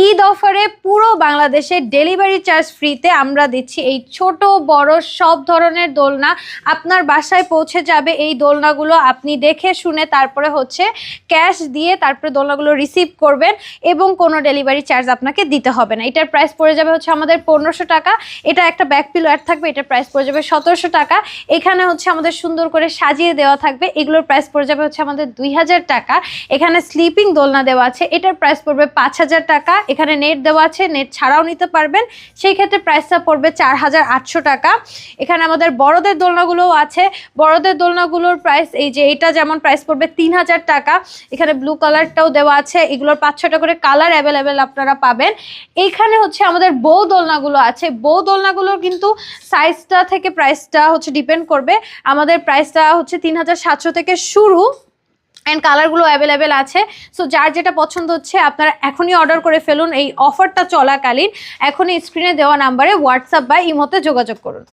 ঈদ অফারে পুরো বাংলাদেশে ডেলিভারি চার্জ ফ্রিতে আমরা দিচ্ছি এই ছোট বড় সব ধরনের দোলনা। আপনার বাসায় পৌঁছে যাবে এই দোলনাগুলো, আপনি দেখে শুনে তারপরে ক্যাশ দিয়ে তারপরে দোলনাগুলো রিসিভ করবেন এবং কোনো ডেলিভারি চার্জ আপনাকে দিতে হবে না। এটার প্রাইস পড়ে যাবে আমাদের 1500 টাকা। এটা একটা ব্যাক পিলো অ্যাড থাকবে, এটার প্রাইস পড়ে যাবে 1700 টাকা। এখানে আমাদের সুন্দর করে সাজিয়ে দেওয়া থাকবে, এগুলোর প্রাইস পড়ে যাবে আমাদের 2000 টাকা। এখানে স্লিপিং দোলনা দেওয়া আছে, এটার প্রাইস পড়বে 5000 টাকা। এখানে নেট দেওয়া আছে, নেট ছাড়াও নিতে পারবেন, সেই ক্ষেত্রে প্রাইসটা পড়বে 4800 টাকা। এখানে আমাদের বড়দের দোলনাগুলোও আছে, বড়দের দোলনাগুলোর প্রাইস এই যে এটা যেমন প্রাইস পড়বে 3000 টাকা। এখানে ব্লু কালারটাও দেওয়া আছে, এগুলোর 5-6টা করে কালার অ্যাভেলেবেল আপনারা পাবেন। এইখানে আমাদের বউ দোলনাগুলো আছে, বউ দোলনাগুলোর কিন্তু সাইজটা থেকে প্রাইসটা ডিপেন্ড করবে। আমাদের প্রাইসটা 3700 থেকে শুরু অ্যান্ড কালারগুলো অ্যাভেলেবেল আছে। সো যার যেটা পছন্দ হচ্ছে আপনারা এখনই অর্ডার করে ফেলুন। এই অফারটা চলাকালীন এখনই স্ক্রিনে দেওয়া নাম্বারে হোয়াটসঅ্যাপ বা ইমোতে যোগাযোগ করুন।